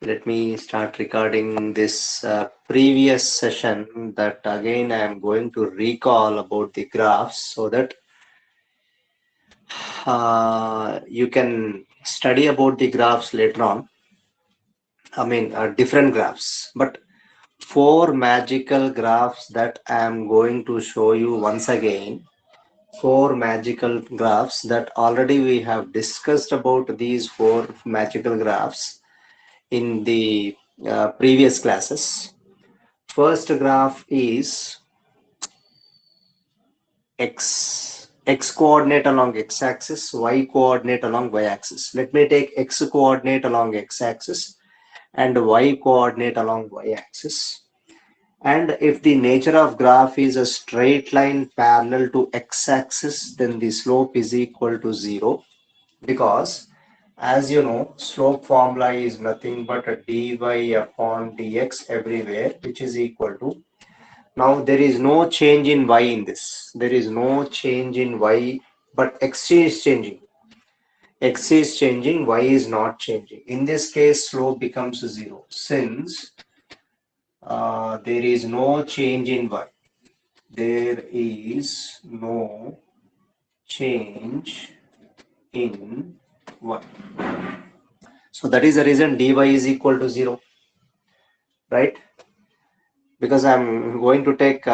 let me start recording this previous session that again I am going to recall about the graphs so that you can study about the graphs later on. Different graphs, but four magical graphs that I am going to show you once again. Four magical graphs that already we have discussed about these four magical graphs in the previous classes. First graph is x coordinate along x-axis, y coordinate along y-axis. Let me take x coordinate along x-axis and y coordinate along y-axis. And if the nature of graph is a straight line parallel to x-axis, then the slope is equal to 0, because as you know, slope formula is nothing but a dy upon dx everywhere, which is equal to, now there is no change in y in this. There is no change in y, but x is changing. X is changing, y is not changing. In this case, slope becomes 0 since there is no change in y. There is no change in y. So that is the reason dy is equal to 0, right? Because I'm going to take,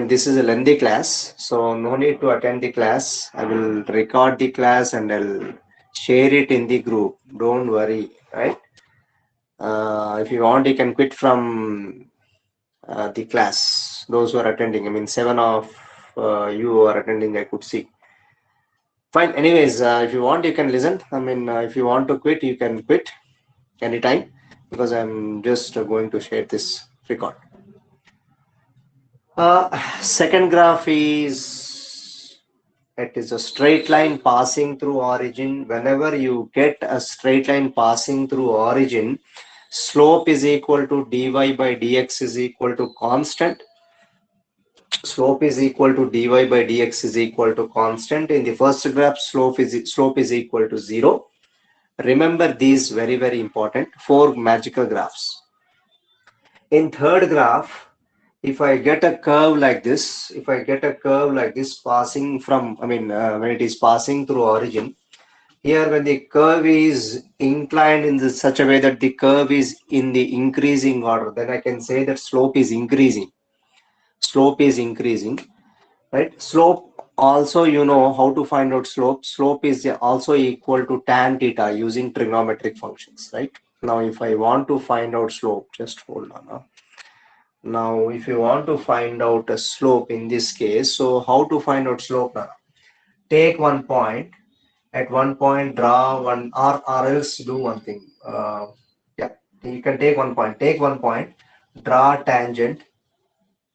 this is a lengthy class, so no need to attend the class. I will record the class and I'll share it in the group. Don't worry, right? If you want, you can quit from the class. Those who are attending, 7 of you are attending, I could see. Fine. Anyways, if you want, you can listen. If you want to quit, you can quit anytime, because I'm just going to share this record. Second graph is, it is a straight line passing through origin. Whenever you get a straight line passing through origin, slope is equal to dy by dx is equal to constant. Slope is equal to dy by dx is equal to constant. In the first graph, slope is equal to 0. Remember these, very, very important, four magical graphs. In third graph, if I get a curve like this, passing from, when it is passing through origin, here when the curve is inclined in such a way that the curve is in the increasing order, then I can say that slope is increasing. Slope is increasing, right? Slope also, you know how to find out slope. Slope is also equal to tan theta using trigonometric functions, right? Now, if I want to find out slope, just hold on. Now, if you want to find out a slope in this case, so how to find out slope now? Take one point. At one point, draw one, or else do one thing. Yeah, you can take one point. Take one point, draw tangent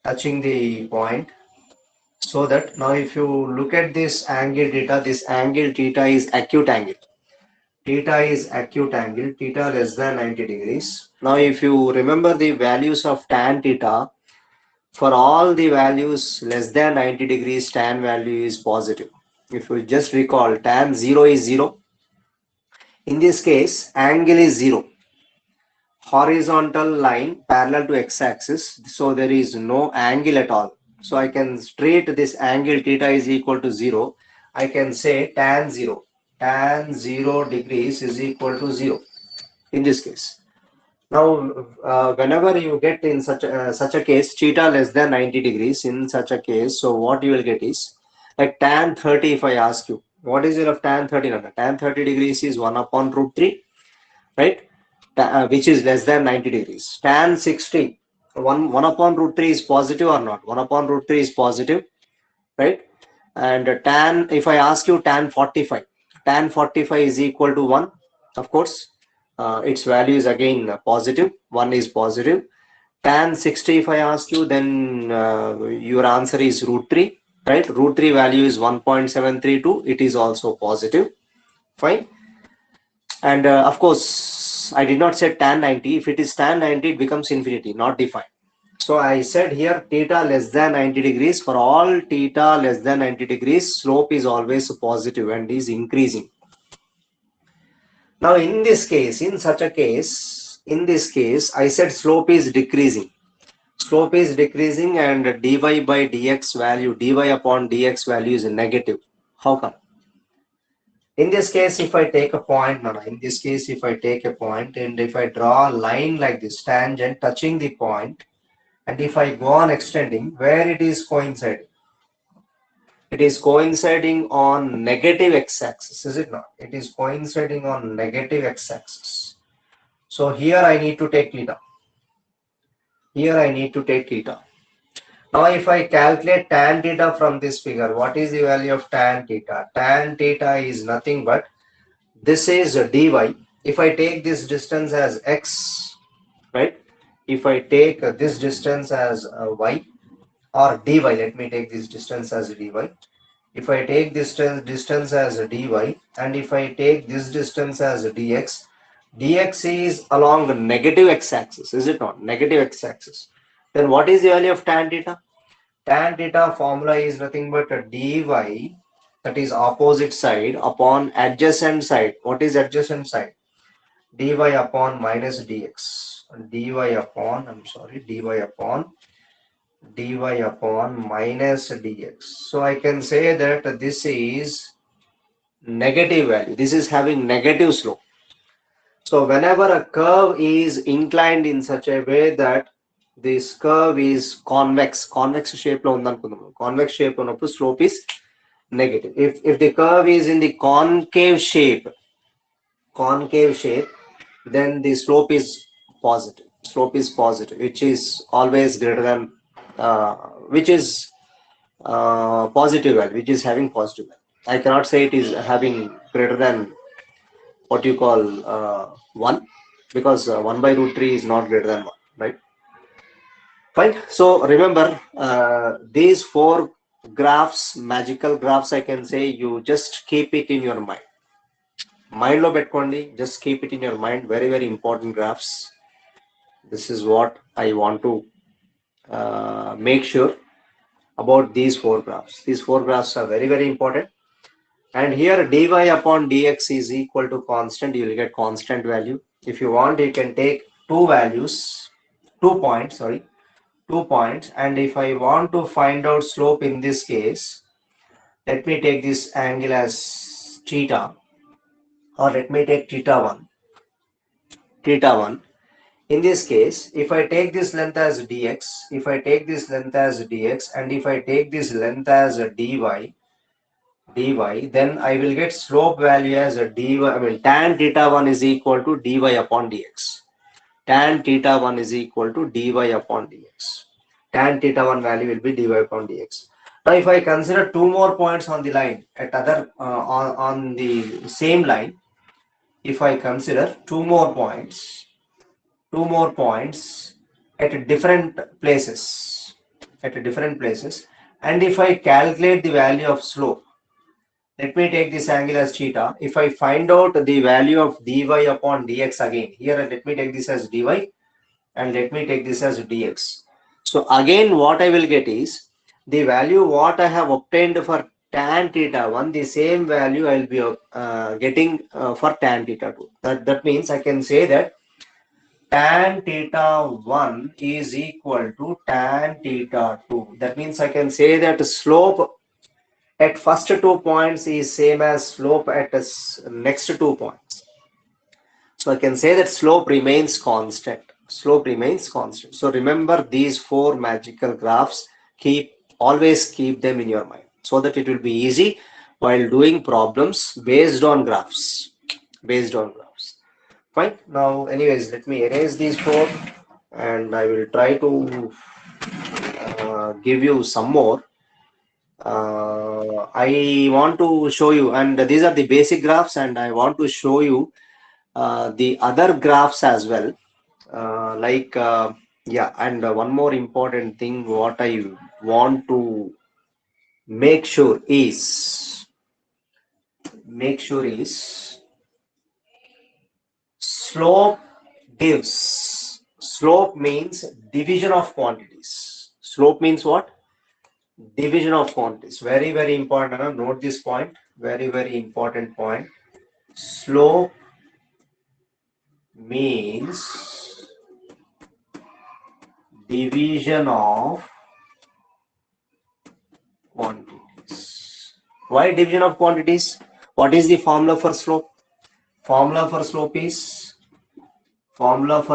touching the point, so that now if you look at this angle theta is acute angle. Theta is acute angle, theta less than 90 degrees. Now, if you remember the values of tan theta, for all the values less than 90 degrees, tan value is positive. If you just recall, tan 0 is 0. In this case, angle is 0. Horizontal line parallel to x-axis, so there is no angle at all. So I can straight this angle theta is equal to 0. I can say tan 0 degrees is equal to 0 in this case. Now, whenever you get in such a case, theta less than 90 degrees, in such a case, so what you will get is, like tan 30, if I ask you, what is it of tan 30? Tan 30 degrees is 1 upon root 3, right? Which is less than 90 degrees. Tan 60, 1 upon root 3 is positive or not? 1 upon root 3 is positive, right? And tan, if I ask you tan 45 is equal to 1, of course. Its value is again positive. 1 is positive. Tan 60, if I ask you, then your answer is root 3, right? Root 3 value is 1.732. It is also positive. Fine. And of course, I did not say tan 90. If it is tan 90, it becomes infinity, not defined. So I said here theta less than 90 degrees. For all theta less than 90 degrees, slope is always positive and is increasing. Now in this case, in such a case, in this case, I said slope is decreasing. Slope is decreasing and dy by dx value, dy upon dx value is negative. How come? In this case, if I take a point, in this case, if I take a point and if I draw a line like this, tangent touching the point, and if I go on extending, where it is coinciding? It is coinciding on negative x-axis, is it not? It is coinciding on negative x-axis. So here I need to take theta. Here I need to take theta. Now if I calculate tan theta from this figure, what is the value of tan theta? Tan theta is nothing but, this is dy. If I take this distance as x, right? If I take this distance as y or dy, let me take this distance as dy. If I take this distance as dy and if I take this distance as dx, dx is along the negative x-axis, is it not? Negative x-axis. Then what is the value of tan theta? Tan theta formula is nothing but a dy, that is opposite side, upon adjacent side. What is adjacent side? Dy upon minus dx. Dy upon, dy upon minus dx. So I can say that this is negative value. This is having negative slope. So whenever a curve is inclined in such a way that this curve is convex shape lo undanukundamu. Convex shape unnappudu slope is negative. If the curve is in the concave shape, then the slope is positive. Slope is positive, which is always greater than, which is positive value, which is having positive value. I cannot say it is having greater than what you call 1, because 1 by root 3 is not greater than 1, right? Fine. So remember these 4 graphs, magical graphs, I can say, you just keep it in your mind. Mind lo petkondi, just keep it in your mind. Very, very important graphs. This is what I want to make sure about these 4 graphs. These 4 graphs are very, very important. And here dy upon dx is equal to constant. You will get constant value. If you want, you can take 2 values, 2 points, sorry, 2 points. And if I want to find out slope in this case, let me take this angle as theta, or let me take theta 1. In this case, if I take this length as dx, if I take this length as dx, and if I take this length as dy, then I will get slope value as a dy. I mean, tan theta 1 is equal to dy upon dx. Tan theta 1 is equal to dy upon dx. Tan theta 1 value will be dy upon dx. Now, if I consider 2 more points on the line at other on the same line, if I consider 2 more points at different places, and if I calculate the value of slope, let me take this angle as theta. If I find out the value of dy upon dx again, here let me take this as dy and let me take this as dx. So again what I will get is the value what I have obtained for tan theta 1, the same value I will be getting for tan theta 2. That means I can say that tan theta 1 is equal to tan theta 2. That means I can say that slope at first 2 points is same as slope at next 2 points. So I can say that slope remains constant. So remember these 4 magical graphs, always keep them in your mind so that it will be easy while doing problems based on graphs. Fine. Now anyways, let me erase these 4 and I will try to give you some more. I want to show you, and these are the basic graphs, and I want to show you the other graphs as well. And one more important thing what I want to make sure is slope Slope means division of quantities. Slope means what? Division of quantities. Very, very important. Note this point. Very, very important point. Slope means division of quantities. Why division of quantities? What is the formula for slope? Formula for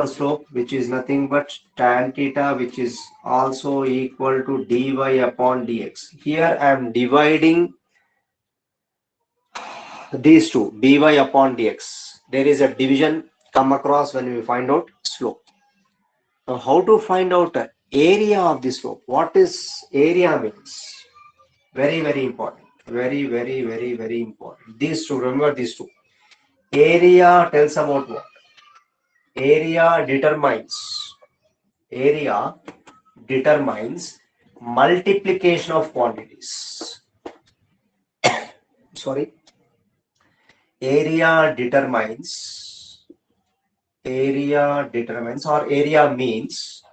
slope which is nothing but tan theta, which is also equal to dy upon dx. Here I am dividing these two, dy upon dx. There is a division come across when we find out slope. Now how to find out area of the slope? What is area means? Very, very important. Very, very, very, very important. These two, remember these two. Area tells about what? Area determines multiplication of quantities. Sorry. Area determines or area means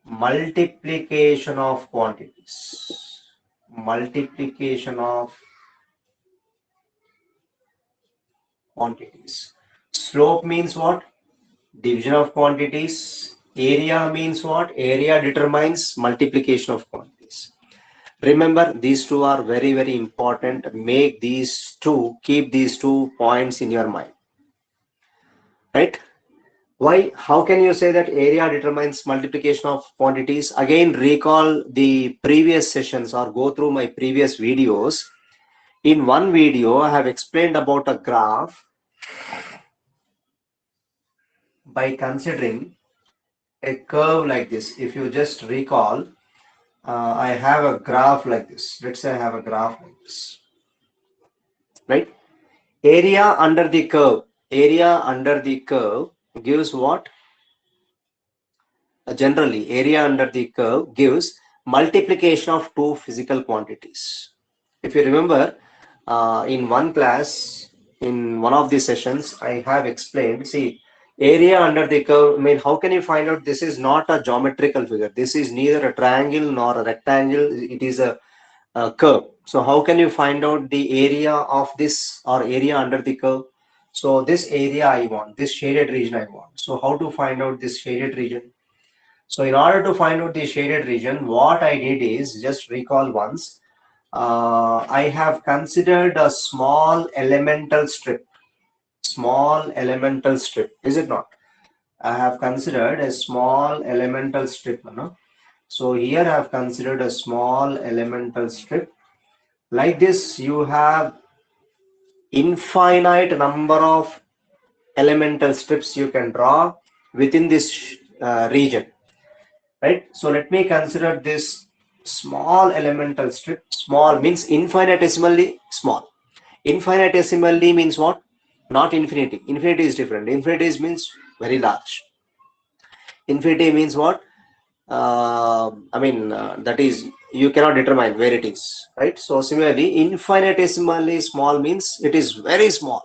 multiplication of quantities. Multiplication of quantities. Slope means what? Division of quantities. Area means what? Area determines multiplication of quantities. Remember, these two are very, very important. Keep these two points in your mind. Right? Why? How can you say that area determines multiplication of quantities? Again, recall the previous sessions or go through my previous videos. In one video, I have explained about a graph by considering a curve like this. If you just recall, I have a graph like this. Let's say I have a graph like this, right? Area under the curve gives what? Generally, area under the curve gives multiplication of two physical quantities. If you remember, in one class, in one of the sessions, I have explained, see, area under the curve, I mean, how can you find out this is not a geometrical figure? This is neither a triangle nor a rectangle. It is a curve. So how can you find out the area of this or area under the curve? So this area I want, this shaded region I want. So how to find out this shaded region? So in order to find out the shaded region, what I did is just recall once. I have considered a small elemental strip. Is it not? I have considered a small elemental strip. No? So here I have considered a small elemental strip. Like this, you have infinite number of elemental strips you can draw within this region, right? So let me consider this small elemental strip. Small means infinitesimally small. Infinitesimally means what? Not infinity. Infinity is different. Infinity means very large. Infinity means what? That is, you cannot determine where it is, right? So similarly, infinitesimally small means it is very small.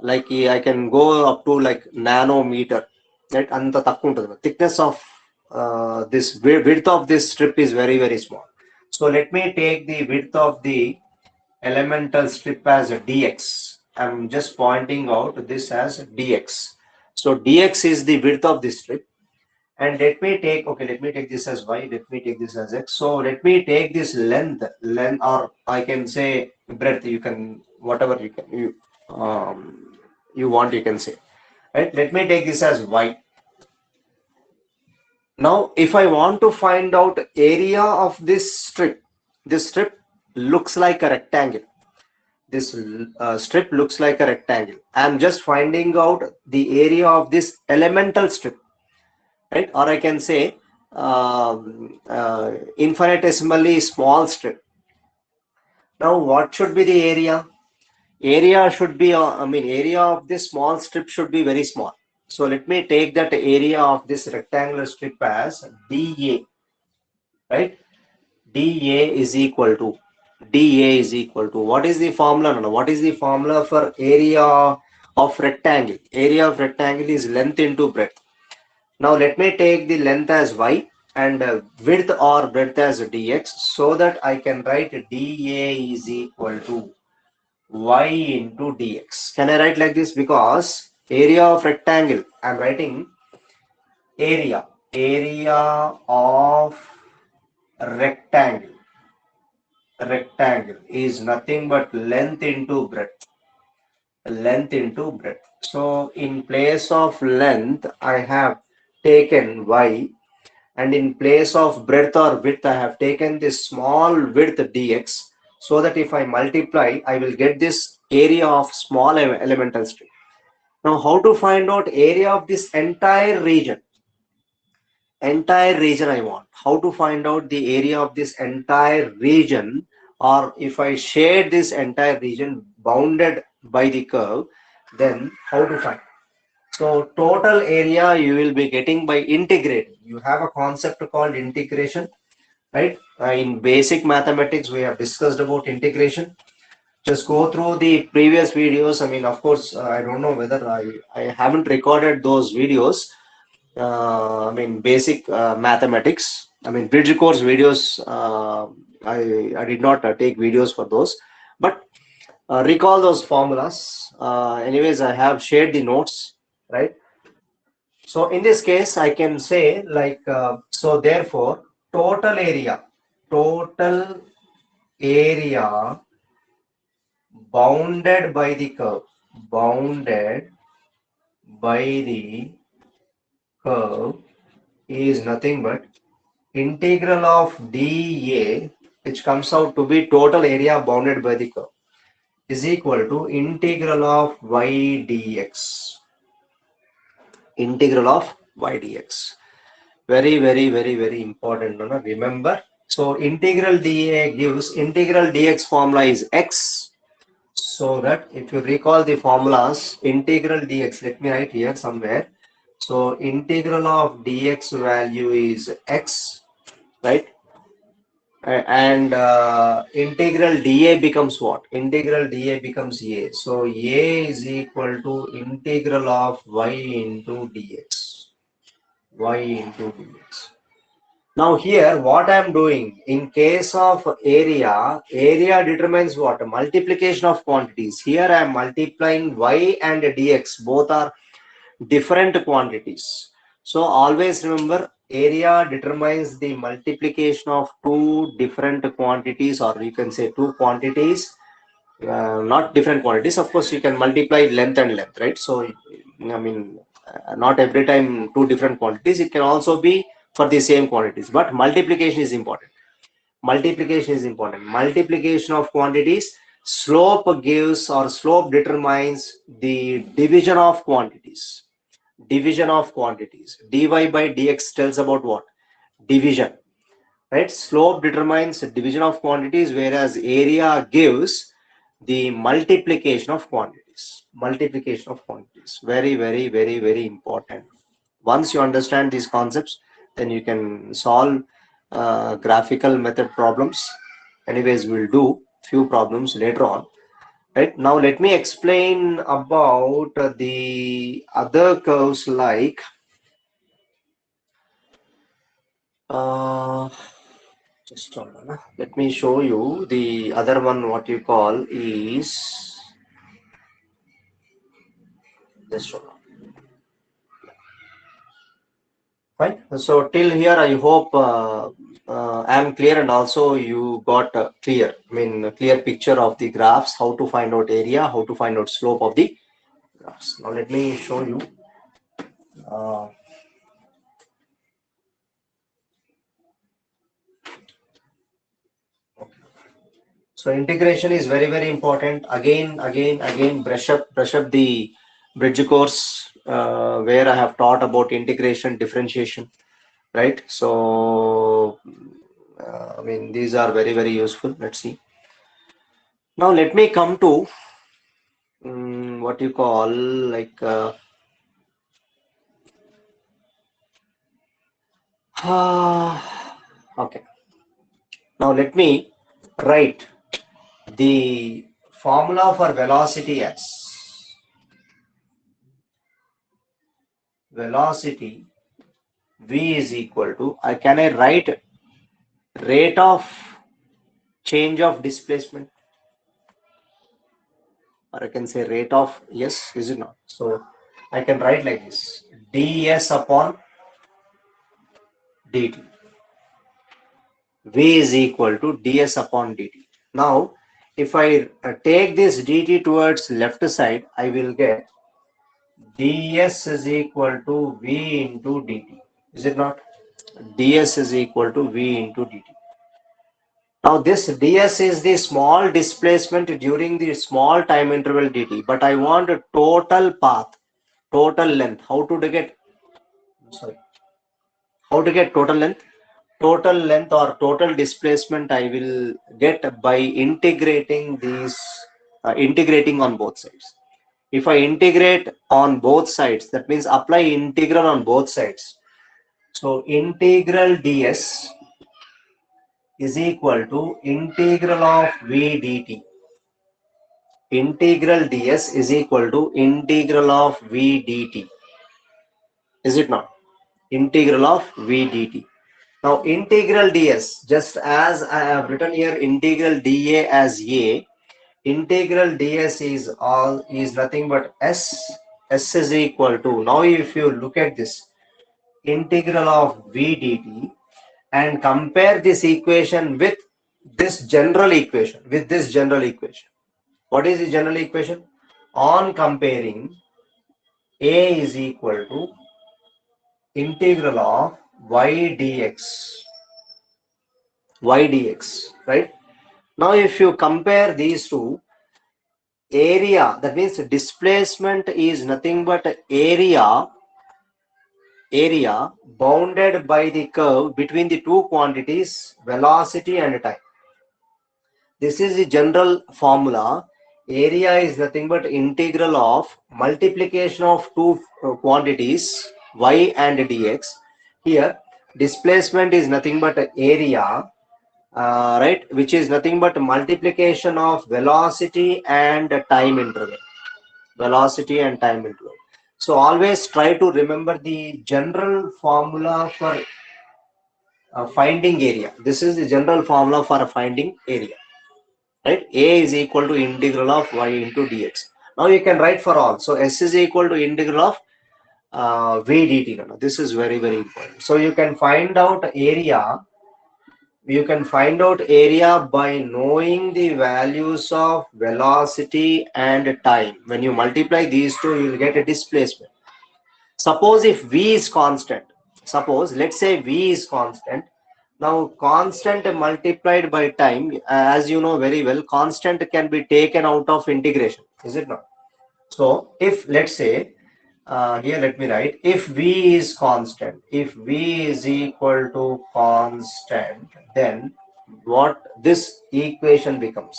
Like I can go up to like nanometer, right? And the thickness of this width of this strip is very, very small. So let me take the width of the elemental strip as a dx. I'm just pointing out this as dx. So dx is the width of this strip. And let me take this as y, let me take this as x. So let me take this length, or I can say breadth, you can, whatever you want, you can say, right? Let me take this as y. Now, if I want to find out area of this strip looks like a rectangle. This strip looks like a rectangle. I'm just finding out the area of this elemental strip, right? Or I can say infinitesimally small strip. Now, what should be the area? Area should be, area of this small strip should be very small. So let me take that area of this rectangular strip as dA, right? dA is equal to, what is the formula? What is the formula for area of rectangle. Area of rectangle is length into breadth. Now let me take the length as y and width or breadth as dx, so that I can write dA is equal to y into dx. Can I write like this? Because area of rectangle, I am writing area of rectangle is nothing but length into breadth. So in place of length I have taken y, and in place of breadth or width I have taken this small width dx, so that if I multiply I will get this area of small elemental string. Now how to find out area of this entire region? I want. How to find out the area of this entire region, or if I shade this entire region bounded by the curve, then how to find? So total area you will be getting by integrating. You have a concept called integration, right? In basic mathematics we have discussed about integration. Just go through the previous videos. I mean, of course, I don't know whether I haven't recorded those videos. I mean, basic mathematics. I mean, bridge course videos. I did not take videos for those, but recall those formulas. Anyways, I have shared the notes, right? So in this case, I can say like, so therefore, total area bounded by the curve, is nothing but integral of dA, which comes out to be total area bounded by the curve, is equal to integral of y dx. Very, very, very, very important. No? Remember, so integral dA gives integral dx formula is x. So that if you recall the formulas, integral dx, let me write here somewhere. So integral of dx value is x, right? And integral dA becomes what? Integral dA becomes a. So a is equal to integral of y into dx. Now here what I am doing, in case of area determines what? Multiplication of quantities. Here I am multiplying y and dx, both are different quantities. So always remember, area determines the multiplication of two different quantities, or you can say two quantities, not different quantities. Of course, you can multiply length and length, right? So I mean, not every time two different quantities. It can also be for the same quantities, but multiplication is important. Multiplication of quantities. Slope gives, or slope determines the division of quantities. Dy by dx tells about what? Division, right? Slope determines division of quantities, whereas area gives the multiplication of quantities. Very, very, very, very important. Once you understand these concepts, then you can solve graphical method problems. Anyways, we'll do few problems later on. Right now, let me explain about the other curves, like just hold on. Let me show you the other one. What you call is, just hold on. Fine. So till here, I hope I am clear, and also you got clear. I mean, a clear picture of the graphs, how to find out area, how to find out slope of the graphs. Now let me show you. So integration is very, very important. Again, brush up the bridge course where I have taught about integration, differentiation, right? So I mean, these are very, very useful. Let's see. Now let me come to what you call like okay. Now let me write the formula for velocity as velocity v is equal to, can I write rate of change of displacement, or I can say rate of, yes, is it not? So I can write like this, ds upon dt. V is equal to ds upon dt. Now, if I take this dt towards left side, I will get ds is equal to v into dt. Is it not? ds is equal to v into dt. Now, this ds is the small displacement during the small time interval dt, but I want a total path, total length. How to get? Sorry. How to get total length? Total length or total displacement I will get by integrating these, integrating on both sides. If I integrate on both sides, that means apply integral on both sides. So integral ds is equal to integral of v dt. Integral ds is equal to integral of v dt. Is it not? Integral of v dt. Now integral ds, just as I have written here integral dA as a, integral ds is nothing but s. S is equal to, now if you look at this, integral of v dt, and compare this equation with this general equation, What is the general equation? On comparing, a is equal to integral of y dx, right? Now if you compare these two, area, that means displacement is nothing but area bounded by the curve between the two quantities, velocity and time. This is the general formula. Area is nothing but integral of multiplication of two quantities, y and dx. Here displacement is nothing but area, right, which is nothing but multiplication of velocity and time interval. So always try to remember the general formula for finding area. This is the general formula for finding area, right? A is equal to integral of y into dx. Now you can write for all. So S is equal to integral of v dt. This is very, very important. So you can find out area. You can find out area by knowing the values of velocity and time. When you multiply these two, you will get a displacement. Suppose if v is constant, let's say v is constant. Now constant multiplied by time, as you know very well, constant can be taken out of integration, is it not? So if, let's say, here let me write, if v is constant, if v is equal to constant, then what this equation becomes?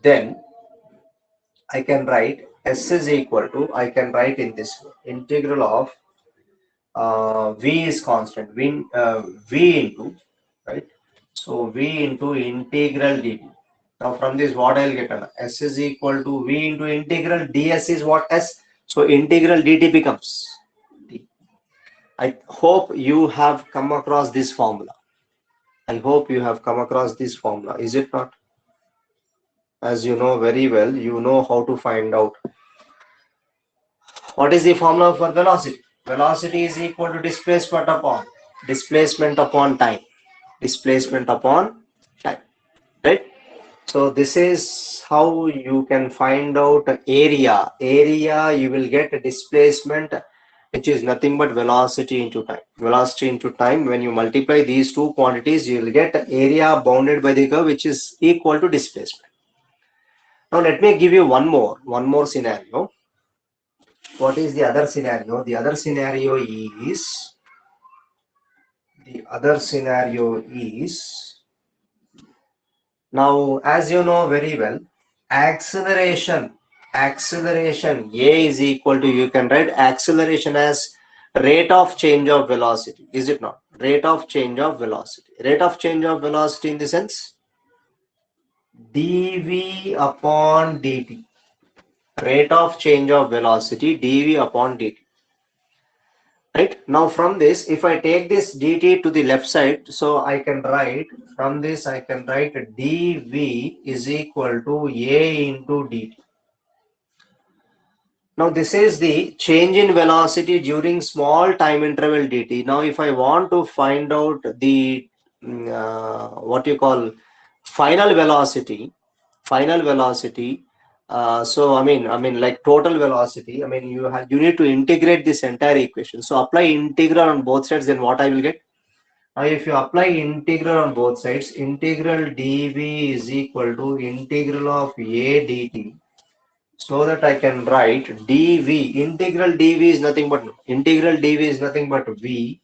Then I can write s is equal to, I can write in this way, integral of v is constant, v into, right? So v into integral dt. Now from this, what I'll get? S is equal to v into integral ds is what? S. So integral dt becomes d. I hope you have come across this formula. Is it not? As you know very well, you know how to find out. What is the formula for velocity? Velocity is equal to displacement upon time. Right? So this is how you can find out area. You will get a displacement, which is nothing but velocity into time. When you multiply these two quantities, you will get area bounded by the curve, which is equal to displacement. Now let me give you one more scenario. What is the other scenario? The other scenario is, now as you know very well, acceleration A is equal to, you can write acceleration as rate of change of velocity, is it not? Rate of change of velocity in the sense dv upon dt. Rate of change of velocity dv upon dt. right? Now from this, if I take this dt to the left side, so I can write from this, I can write dv is equal to a into dt. Now this is the change in velocity during small time interval dt. Now if I want to find out the what you call final velocity, final velocity. So I mean like total velocity. I mean you need to integrate this entire equation. So apply integral on both sides. Then what I will get? Now if you apply integral on both sides, integral dv is equal to integral of a dt. So that I can write dv, integral dv is nothing but v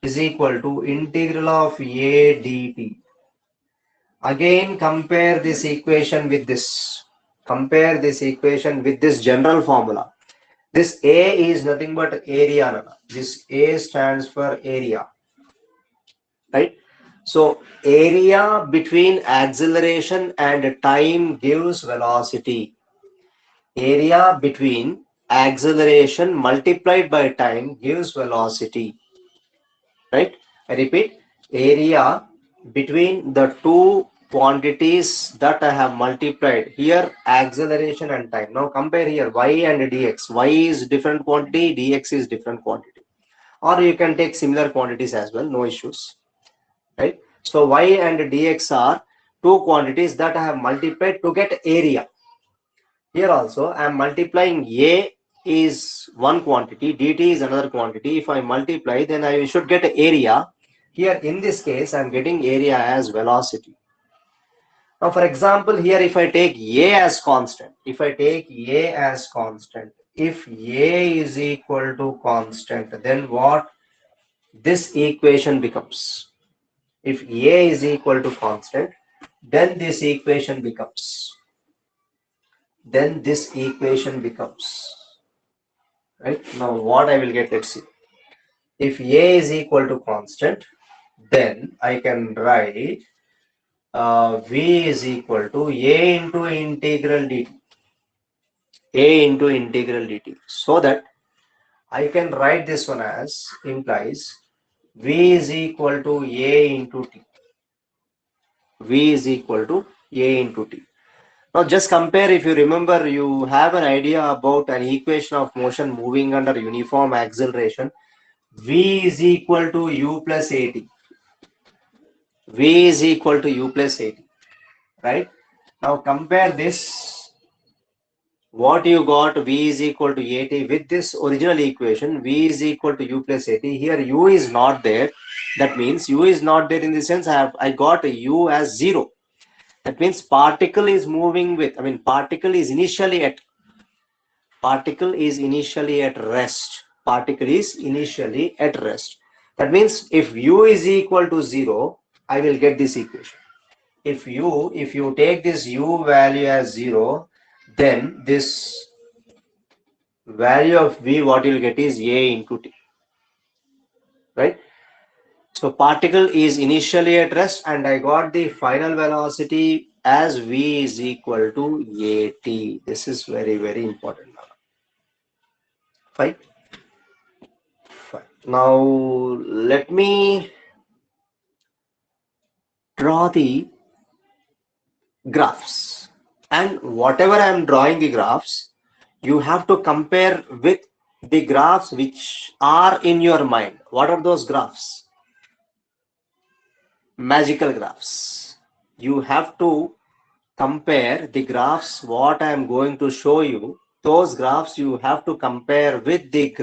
is equal to integral of a dt. Again compare this equation with this. Compare this equation with this general formula. This a is nothing but area. This a stands for area, right? So area between acceleration and time gives velocity. Area between acceleration multiplied by time gives velocity, right? I repeat, area between the two quantities that I have multiplied here, acceleration and time. Now compare here y and dx. Y is different quantity, dx is different quantity, or you can take similar quantities as well, no issues, right? So y and dx are two quantities that I have multiplied to get area. Here also I am multiplying a is one quantity, dt is another quantity. If I multiply, then I should get area. Here in this case, I am getting area as velocity. Now for example, here if I take a as constant, if a is equal to constant, then what this equation becomes? If a is equal to constant, then this equation becomes, right? Now what I will get, let's see. If a is equal to constant, then I can write v is equal to a into integral dt. So that I can write this one as implies v is equal to a into t. Now just compare. If you remember, you have an idea about an equation of motion moving under uniform acceleration. V is equal to u plus at. Right? Now compare this. What you got, v is equal to at, with this original equation, v is equal to u plus at. Here u is not there. That means u is not there in the sense I got u as 0. That means particle is moving with, particle is initially at rest. That means if u is equal to 0, I will get this equation. If you take this u value as 0, then this value of v, what you'll get is a into t, right? So particle is initially at rest, and I got the final velocity as v is equal to at. This is very, very important. Fine. Now let me draw the graphs, and whatever I am drawing the graphs, you have to compare with the graphs which are in your mind. What are those graphs? Magical graphs. You have to compare the graphs what I am going to show you. Those graphs you have to compare with the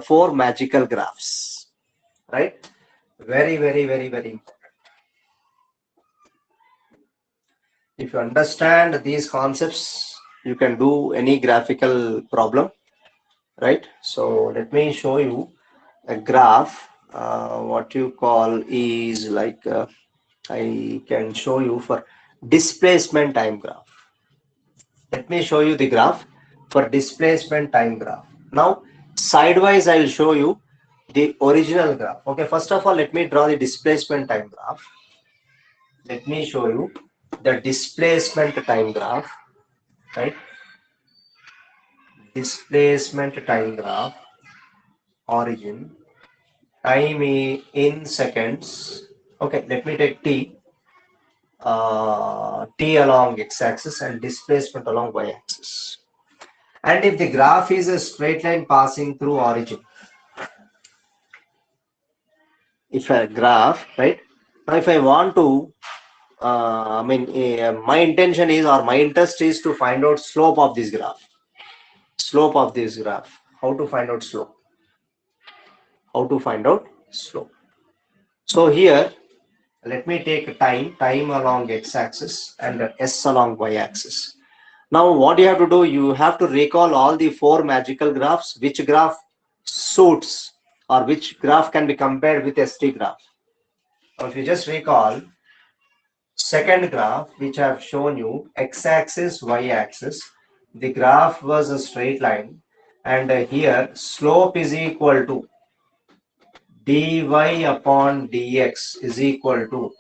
four magical graphs, right? Very, very, very, very important. If you understand these concepts, you can do any graphical problem, right? So let me show you a graph. What you call is like I can show you for displacement time graph. Let me show you the graph for displacement time graph. Now sidewise I will show you the original graph. Okay, first of all, let me draw the displacement time graph. Let me show you the displacement time graph, right? Displacement time graph. origin, time in seconds. Okay, let me take t, t along x-axis and displacement along y-axis. And if the graph is a straight line passing through origin, if a graph, right? Now, if I want to, my intention is, or my interest is to find out slope of this graph. Slope of this graph. How to find out slope? How to find out slope? So here, let me take time along x-axis and s along y-axis. Now, what you have to do, you have to recall all the four magical graphs, which graph suits or which graph can be compared with ST graph. Now, if you just recall, second graph, which I have shown you, x-axis, y-axis, the graph was a straight line, and here slope is equal to dy upon dx is equal to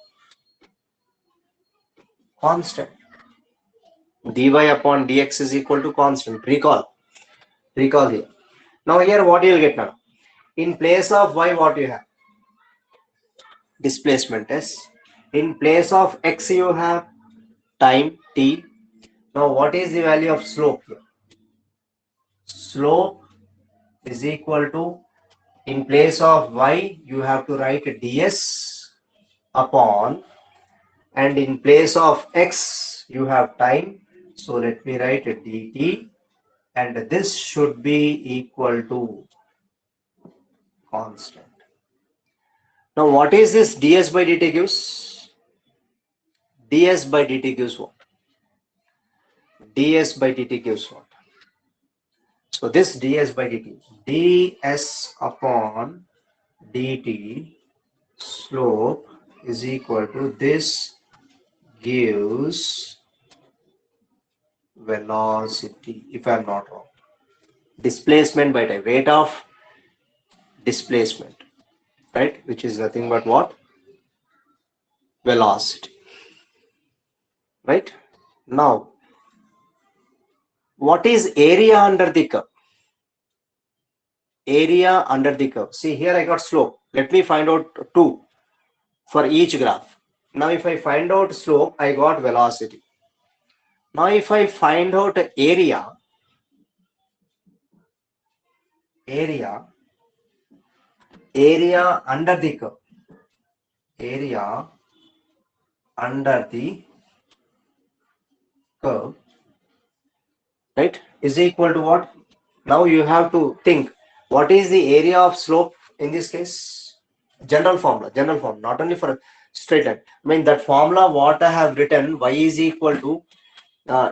constant. Dy upon dx is equal to constant. Recall here. Now here what you will get now? In place of y, what you have? Displacement s. In place of x, you have time t. Now what is the value of slope here? Slope is equal to, in place of y, you have to write ds upon, and in place of x, you have time. So let me write dt, and this should be equal to constant. Now, what is this ds by dt gives? Ds by dt gives what? Ds by dt gives what? So this ds by dt, ds upon dt slope is equal to, this gives velocity, if I am not wrong. Displacement by time, rate of displacement, right? Which is nothing but what? Velocity, right? Now, what is area under the curve? Area under the curve. See, here I got slope. Let me find out 2 for each graph. Now, if I find out slope, I got velocity. Now, if I find out area under the curve, area under the curve, right, is equal to what? Now you have to think, what is the area of slope in this case? General formula, not only for straight line. I mean, that formula what I have written, y is equal to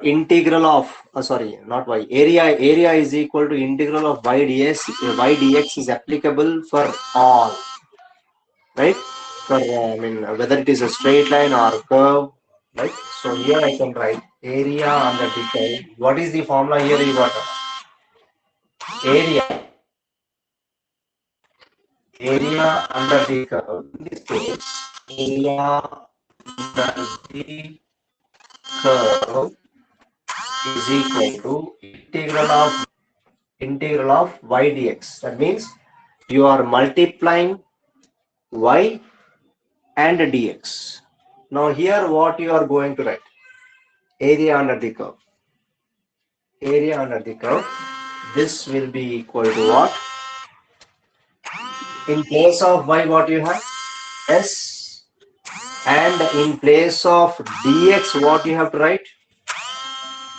integral of, sorry, not y, area is equal to integral of y dx is applicable for all, right? For whether it is a straight line or curve, right? So here I can write area under the curve. What is the formula here? You got area under the curve. In this case, area under the curve is equal to integral of y dx. That means you are multiplying y and dx. Now here what you are going to write? Area under the curve. Area under the curve. This will be equal to what? In place of y, what you have? S. And in place of dx, what you have to write?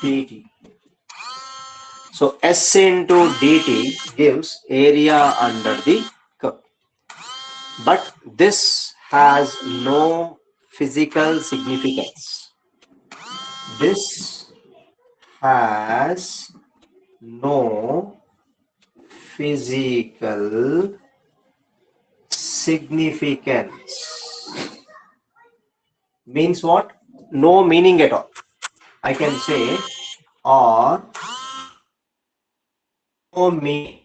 dt. So S into dt gives area under the curve. But this has no physical significance. This has no physical significance. Means what? No meaning at all. I can say, or no meaning.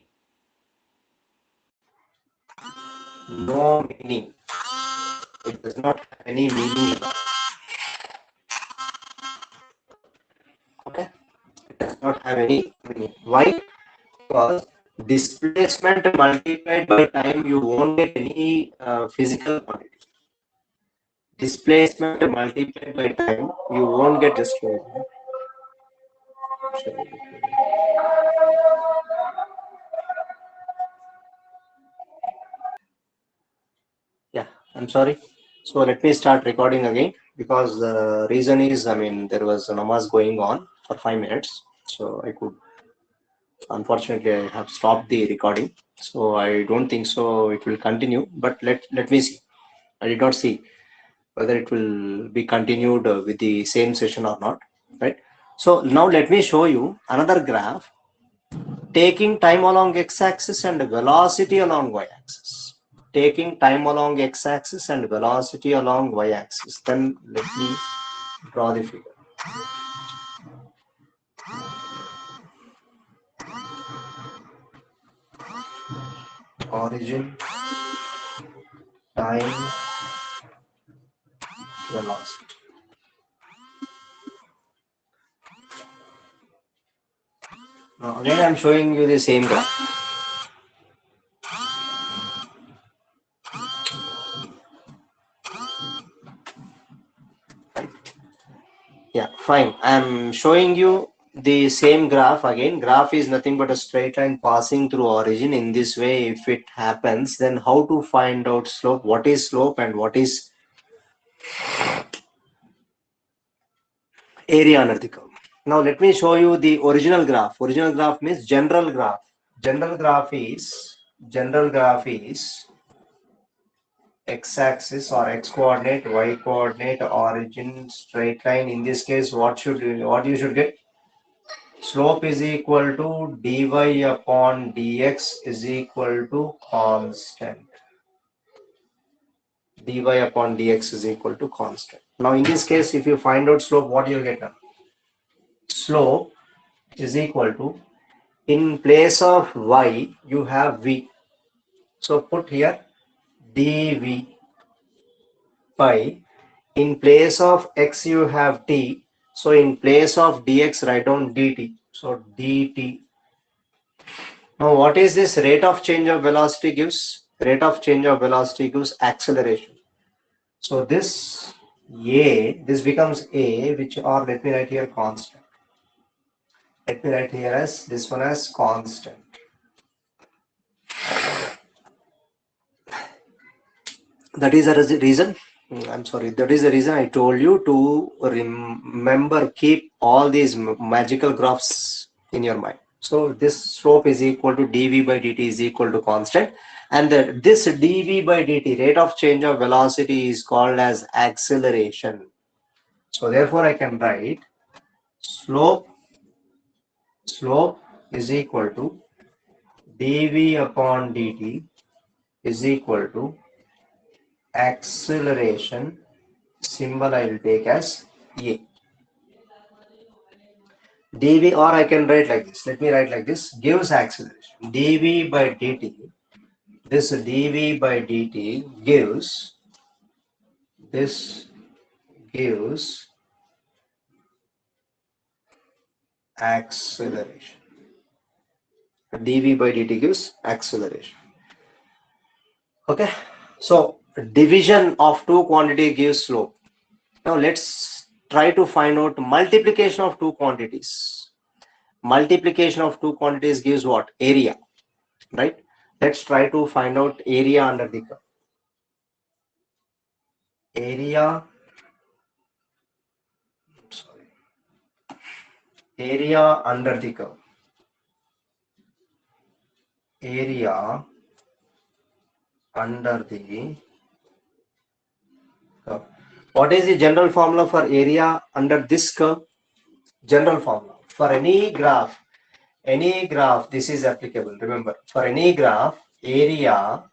No meaning. It does not have any meaning. Okay? It does not have any meaning. Why? Because Displacement multiplied by time, you won't get any physical quantity. Displacement multiplied by time, you won't get just yeah, I'm sorry. So let me start recording again, because the reason is, I mean, there was a namaz going on for 5 minutes, so I could, unfortunately, I have stopped the recording. So I don't think so it will continue, but let me see. I did not see whether it will be continued with the same session or not, right? So now let me show you another graph taking time along x-axis and velocity along y-axis. Taking time along x-axis and velocity along y-axis. Then let me draw the figure. Origin, time, velocity. Now again I'm showing you the same graph. Yeah, fine. I'm showing you the same graph again. Graph is nothing but a straight line passing through origin. In this way, if it happens, then how to find out slope? What is slope and what is area under the curve? Now let me show you the original graph. Original graph means general graph. General graph is x-axis or x-coordinate, y-coordinate, origin, straight line. In this case, what you should get? Slope is equal to dy upon dx is equal to constant. Dy upon dx is equal to constant. Now in this case, if you find out slope, what you get now? Slope is equal to, in place of y, you have v. So put here dv by, in place of x you have t. So in place of dx, write down dt. So dt. Now, what is this rate of change of velocity gives? Rate of change of velocity gives acceleration. So this this becomes a, which, or let me write here constant. Let me write here as this one as constant. That is a reason. I'm sorry. That is the reason I told you to remember, keep all these magical graphs in your mind. So this slope is equal to dv by dt is equal to constant, and this dv by dt, rate of change of velocity, is called as acceleration. So therefore I can write slope is equal to dv upon dt is equal to acceleration, symbol I will take as a. dv, or I can write like this. Let me write like this. Gives acceleration. dv by dt. This dv by dt gives acceleration. dv by dt gives acceleration. Okay. So division of two quantity gives slope. Now let's try to find out multiplication of two quantities. Multiplication of two quantities gives what? Area, right? Let's try to find out area under the curve. Area under the curve. Area under the curve. What is the general formula for area under this curve? General formula for any graph, this is applicable. Remember, for any graph, area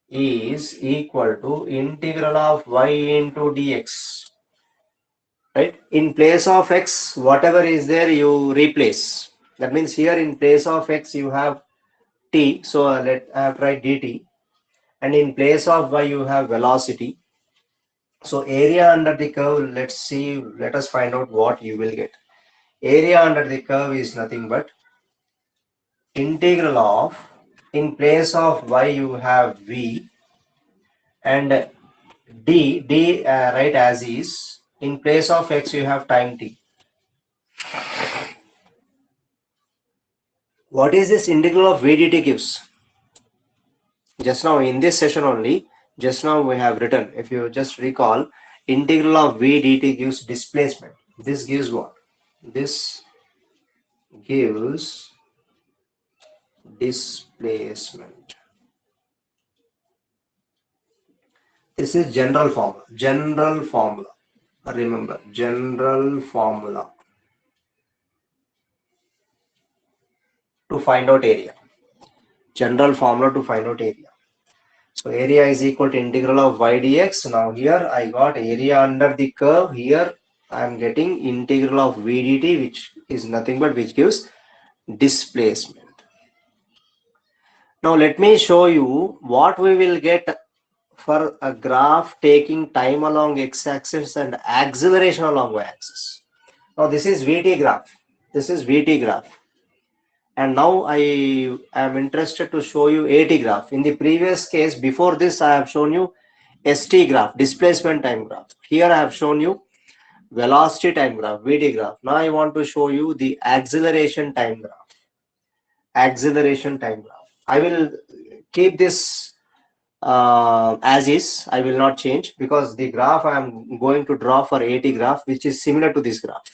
is equal to integral of y into dx. Right? In place of x, whatever is there, you replace. That means here in place of x, you have t. So let I have write dt. And in place of y, you have velocity. So area under the curve, let us find out what you will get. Area under the curve is nothing but integral of, in place of y you have v, and d right as is, in place of x you have time t. What is this integral of v dt gives? Just now in this session only, just now we have written, if you just recall, integral of v dt gives displacement. This gives what? This gives displacement. This is general formula. General formula. Remember, general formula to find out area. General formula to find out area. So area is equal to integral of y dx. Now here I got area under the curve. Here I am getting integral of v dt, which is nothing but which gives displacement. Now let me show you what we will get for a graph taking time along x-axis and acceleration along y-axis. Now this is VT graph. This is VT graph. And now I am interested to show you AT graph. In the previous case, before this, I have shown you ST graph, displacement time graph. Here I have shown you velocity time graph, VT graph. Now I want to show you the acceleration time graph. Acceleration time graph. I will keep this as is. I will not change because the graph I am going to draw for AT graph, which is similar to this graph.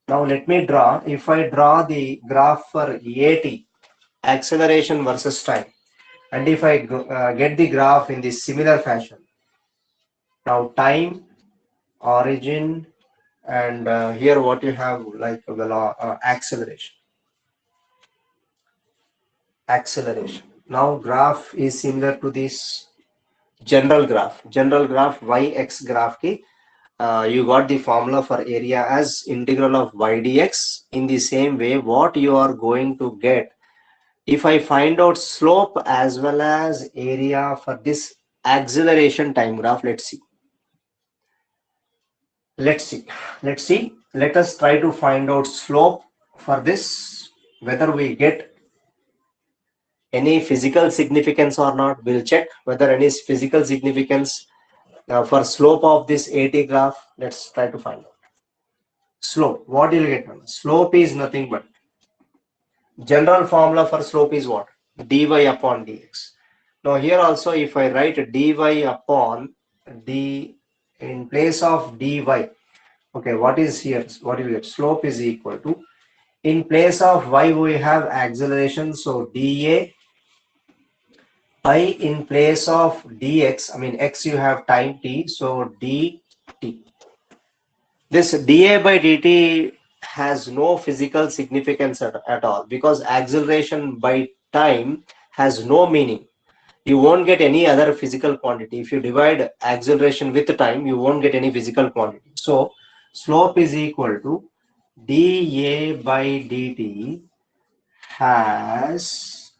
Now let me draw, if I draw the graph for AT, acceleration versus time, and if I get the graph in this similar fashion. Now time, origin, and here what you have like acceleration. Acceleration. Now graph is similar to this general graph. General graph, y-x graph ki. You got the formula for area as integral of y dx. In the same way, what you are going to get if I find out slope as well as area for this acceleration time graph. Let's see. Let us try to find out slope for this, whether we get any physical significance or not. We'll check whether any physical significance for slope of this AT graph. Let's try to find out. Slope, what you'll get? Slope is nothing but, general formula for slope is what? Dy upon dx. Now here also, if I write dy upon d in place of dy, okay, what is here? What do you get? Slope is equal to, in place of y we have acceleration, so dA, I in place of dx, I mean x you have time t, so dt. This dA by dt has no physical significance at all, because acceleration by time has no meaning. You won't get any other physical quantity. If you divide acceleration with time, you won't get any physical quantity. So slope is equal to dA by dt has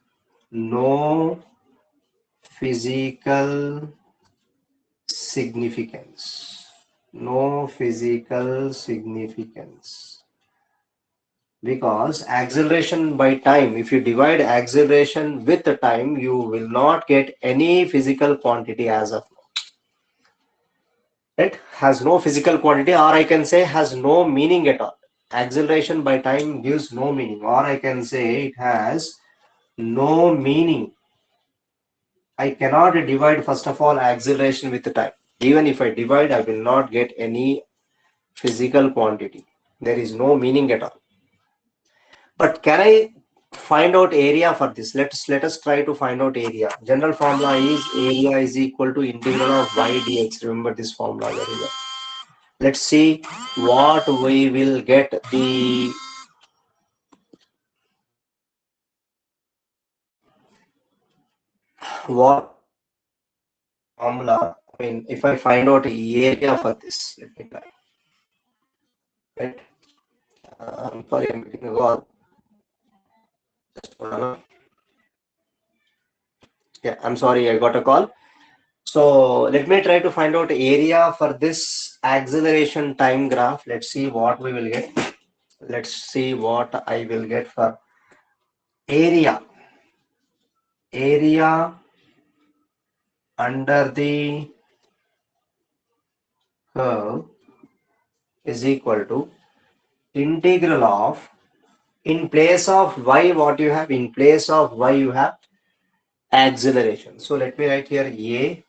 no physical significance. No physical significance, because acceleration by time, if you divide acceleration with the time, you will not get any physical quantity as of now. It has no physical quantity, or I can say has no meaning at all. Acceleration by time gives no meaning, or I can say it has no meaning. I cannot divide, first of all, acceleration with the time. Even if I divide, I will not get any physical quantity. There is no meaning at all. But can I find out area for this? Let us try to find out area. General formula is area is equal to integral of y dx. Remember this formula very well. Let's see what we will get. The what formula? I mean, if I find out area for this, let me try. Right. I'm sorry, I'm getting a call. Just hold on. Yeah, I'm sorry, I got a call. So let me try to find out area for this acceleration time graph. Let's see what we will get. Let's see what I will get for area under the curve is equal to integral of, in place of y, what you have? In place of y, you have acceleration. So let me write here a.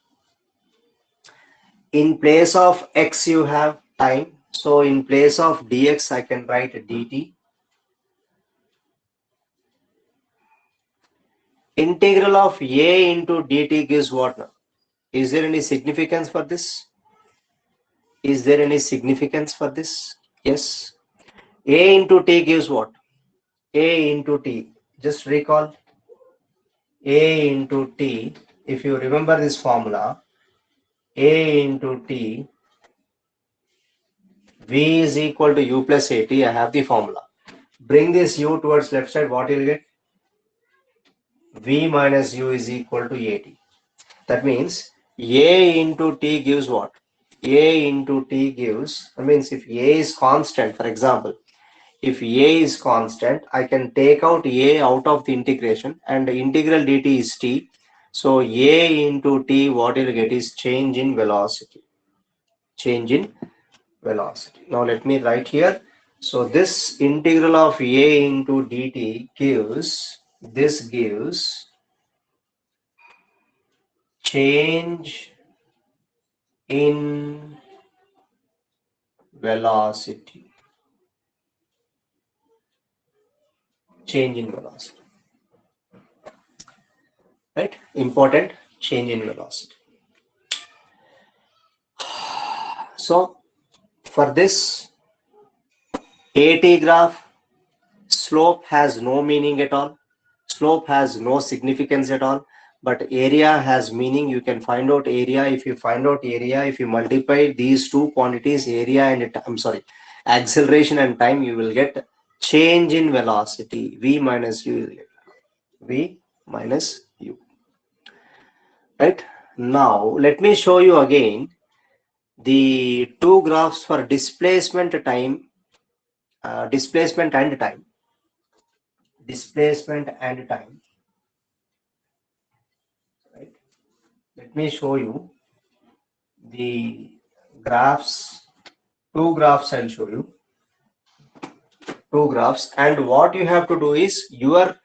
In place of x, you have time. So in place of dx, I can write dt. Integral of a into dt gives what now? Is there any significance for this? Is there any significance for this? Yes. A into t gives what? A into t. Just recall A into t. If you remember this formula, A into t, V is equal to u plus at. I have the formula. Bring this u towards left side, what you'll get? V minus u is equal to at. That means A into t gives what? A into t gives, that means if A is constant, for example, if A is constant, I can take out A out of the integration, and the integral dt is t. So A into t, what you'll get is change in velocity. Change in velocity. Now let me write here. So this integral of A into dt gives, this gives change in velocity. Change in velocity. Right? Important, change in velocity. So for this AT graph, slope has no meaning at all. Slope has no significance at all. But area has meaning. You can find out area. If you find out area, if you multiply these two quantities, area and acceleration and time, you will get change in velocity. V minus u. V minus u. Right? Now let me show you again the two graphs for displacement time, displacement and time. Displacement and time. Right? Let me show you the graphs. Two graphs I'll show you. Two graphs, and what you have to do is your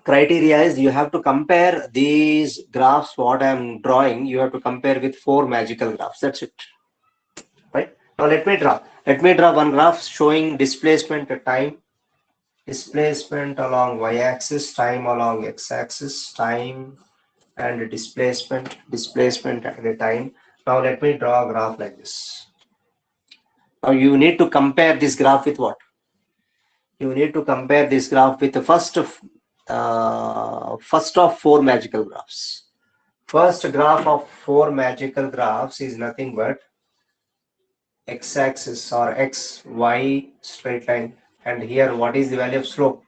criteria is you have to compare these graphs what I'm drawing. You have to compare with four magical graphs. That's it. Right? Now let me draw. Let me draw one graph showing displacement time. Displacement along y-axis, time along x-axis, time and displacement and time. Now let me draw a graph like this. Now you need to compare this graph with what? You need to compare this graph with the first of four magical graphs. First graph of four magical graphs is nothing but x-axis or x, y straight line, and here what is the value of slope?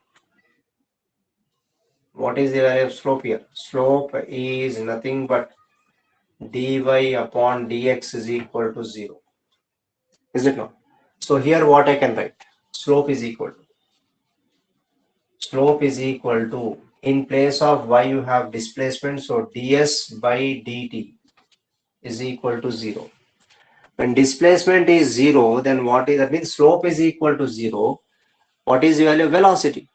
What is the value of slope here? Slope is nothing but dy upon dx is equal to 0. Is it not? So here what I can write? Slope is equal to, in place of y you have displacement, so ds by dt is equal to 0. When displacement is 0, then what is that? Means slope is equal to 0. What is the value of velocity?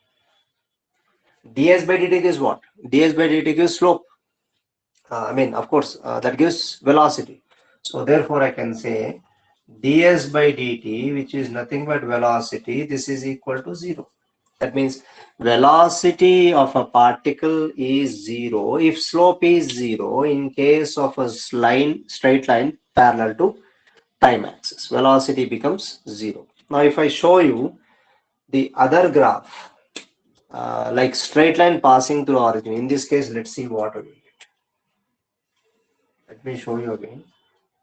ds by dt is what? ds by dt gives slope. Of course, that gives velocity. So therefore I can say ds by dt, which is nothing but velocity, this is equal to 0. That means velocity of a particle is 0 if slope is 0 in case of a straight line parallel to time axis. Velocity becomes 0. Now if I show you the other graph, like straight line passing through origin, in this case, let's see what we get. Let me show you again.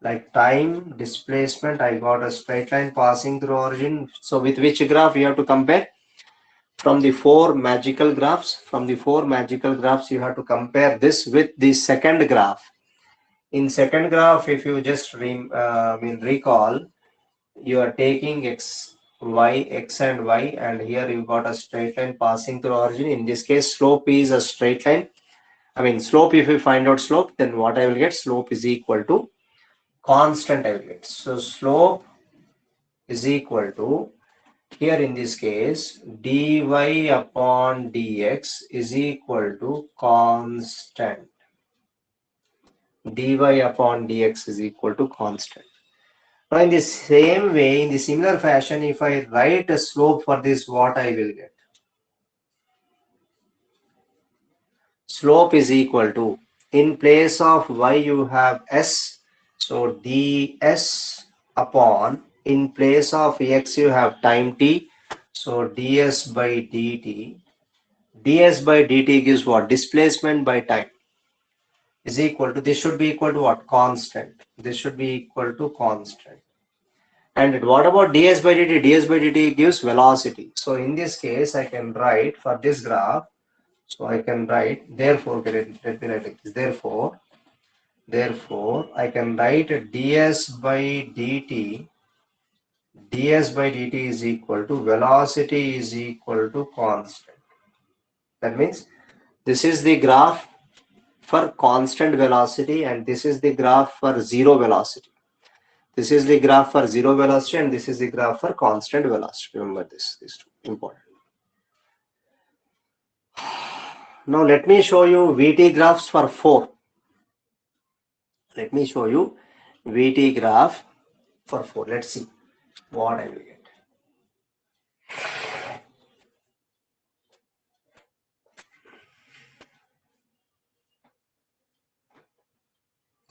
Like time, displacement, I got a straight line passing through origin. So with which graph you have to compare? From the four magical graphs. From the four magical graphs, you have to compare this with the second graph. In second graph, if you just recall, you are taking x y, x and y, and here you got a straight line passing through origin. In this case, slope is a straight line. I mean, slope, if we find out slope, then what I will get? Slope is equal to constant I will get. So slope is equal to, here in this case, dy upon dx is equal to constant. Dy upon dx is equal to constant. Now in the same way, in the similar fashion, if I write a slope for this, what I will get? Slope is equal to, in place of y you have s, so ds upon, in place of x you have time t, so ds by dt. ds by dt gives what? Displacement by time is equal to, this should be equal to what? Constant. This should be equal to constant. And what about ds by dt? ds by dt gives velocity. So in this case, I can write for this graph, so I can write, therefore, let me write like this. Therefore, I can write ds by dt. ds by dt is equal to velocity is equal to constant. That means this is the graph for constant velocity and this is the graph for zero velocity. This is the graph for zero velocity and this is the graph for constant velocity. Remember this is important. Now let me show you VT graphs for 4. Let me show you VT graph for 4. Let's see what I will get.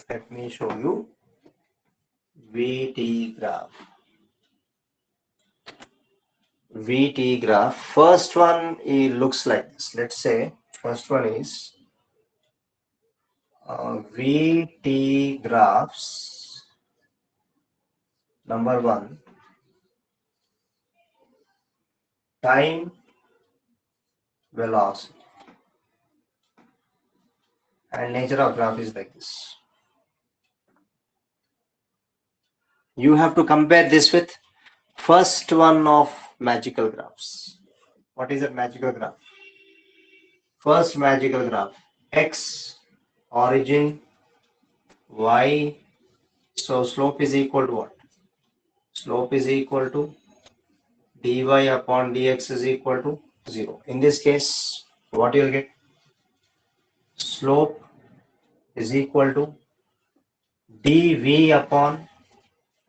Let me show you VT graph. VT graph. First one, it looks like this. Let's say first one is VT graphs. Number 1, time velocity. And nature of graph is like this. You have to compare this with first one of magical graphs. What is a magical graph? First magical graph, x, origin, y. So slope is equal to what? Slope is equal to dy upon dx is equal to 0. In this case, what you will get? Slope is equal to dv upon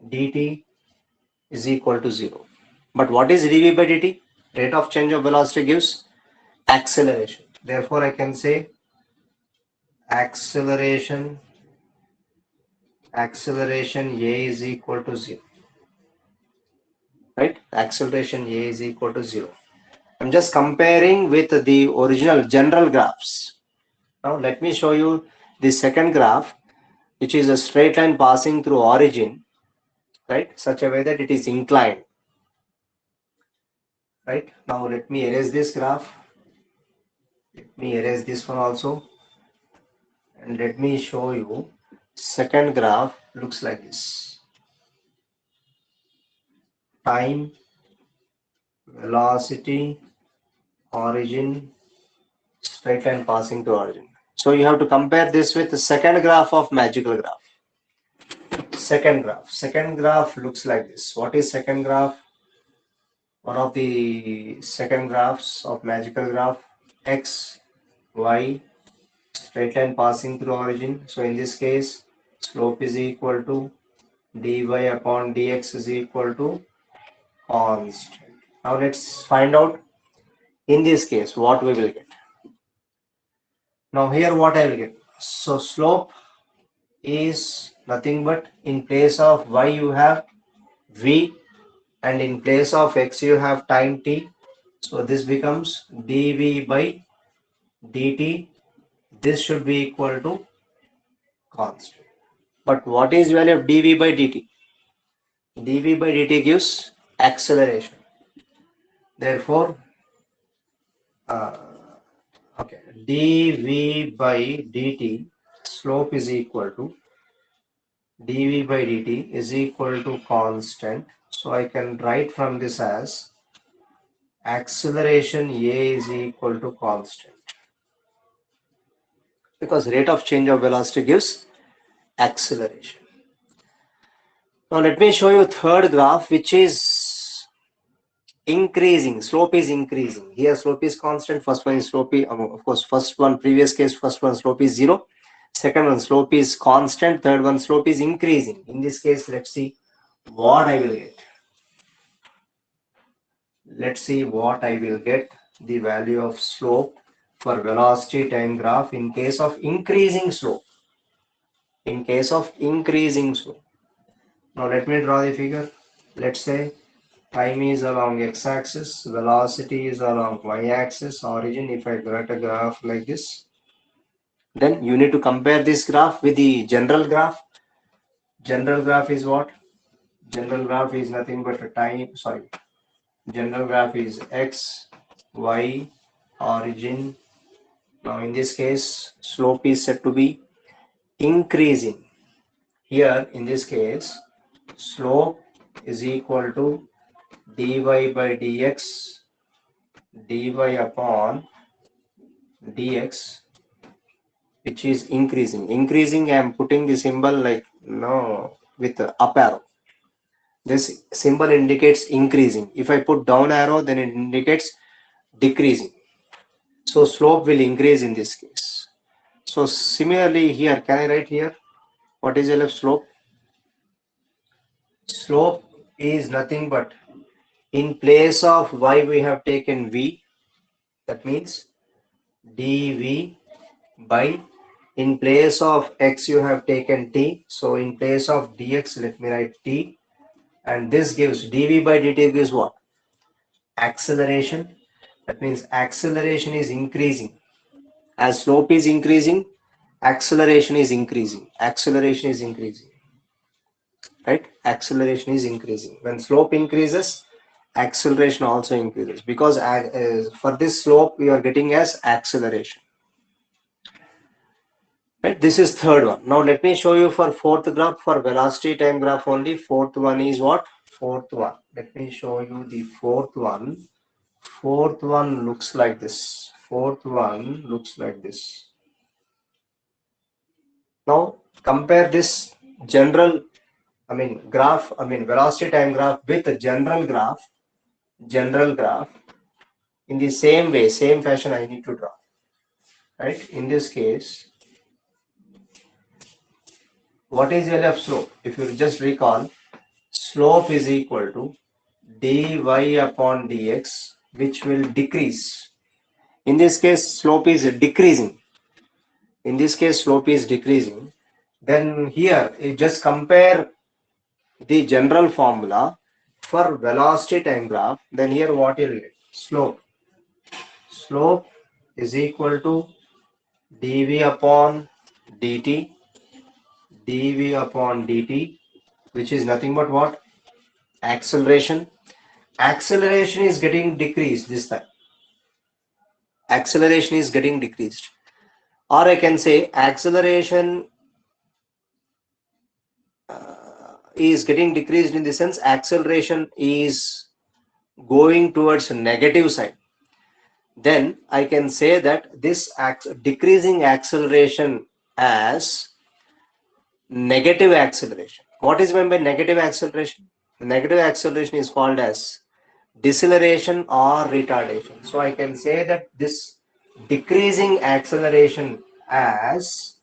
dt is equal to 0. But what is dv by dt? Rate of change of velocity gives acceleration. Therefore, I can say acceleration A is equal to 0. Right? Acceleration A is equal to 0. I'm just comparing with the original general graphs. Now let me show you the second graph, which is a straight line passing through origin, right? Such a way that it is inclined. Right? Now let me erase this graph. Let me erase this one also. And let me show you second graph looks like this. Time, velocity, origin, straight line passing to origin. So you have to compare this with the second graph of magical graph. Second graph looks like this. What is second graph? One of the second graphs of magical graph, x, y, straight line passing through origin. So in this case, slope is equal to dy upon dx is equal to constant. Now let's find out in this case what we will get. Now here what I will get. So slope is nothing but, in place of y you have v and in place of x you have time t. So this becomes dv by dt. This should be equal to constant. But what is value of dv by dt? dv by dt gives acceleration. Therefore, okay, dv by dt slope is equal to dv by dt is equal to constant. So I can write from this as acceleration A is equal to constant, because rate of change of velocity gives acceleration. Now let me show you third graph, which is increasing. Slope is increasing. Here slope is constant. First one is slope is, of course, first one, previous case, first one slope is 0. Second one slope is constant. Third one slope is increasing. In this case, let's see what I will get. Let's see what I will get, the value of slope for velocity time graph in case of increasing slope. In case of increasing slope. Now let me draw the figure. Let's say time is along x-axis, velocity is along y-axis, origin. If I get a graph like this, then you need to compare this graph with the general graph. General graph is what? General graph is nothing but a time, sorry. General graph is x, y, origin. Now in this case, slope is said to be increasing. Here in this case, slope is equal to dy by dx, dy upon dx, which is increasing. Increasing, I am putting the symbol like with up arrow. This symbol indicates increasing. If I put down arrow, then it indicates decreasing. So slope will increase in this case. So similarly here, can I write here? What is LF slope? Slope is nothing but, in place of y we have taken v. That means dv by, in place of x you have taken t. So in place of dx, let me write t. And this gives dv by dt gives what? Acceleration. That means acceleration is increasing. As slope is increasing, acceleration is increasing. Acceleration is increasing. Right? Acceleration is increasing. When slope increases, acceleration also increases, because for this slope we are getting as acceleration. Right? This is third one. Now let me show you for fourth graph, for velocity time graph only. Fourth one is what? Fourth one. Let me show you the fourth one. Fourth one looks like this. Fourth one looks like this. Now compare this general, graph, velocity time graph with the general graph. General graph in the same way, same fashion I need to draw. Right? In this case, what is LF slope? If you just recall, slope is equal to dy upon dx, which will decrease. In this case, slope is decreasing. In this case, slope is decreasing. Then here, you just compare the general formula for velocity time graph. Then here, what you will get? Slope. Slope is equal to dv upon dt, dv upon dt, which is nothing but what? Acceleration. Acceleration is getting decreased this time. Acceleration is getting decreased. Or I can say acceleration is getting decreased in the sense acceleration is going towards negative side. Then I can say that this decreasing acceleration as negative acceleration. What is meant by negative acceleration? Negative acceleration is called as deceleration or retardation. So I can say that this decreasing acceleration as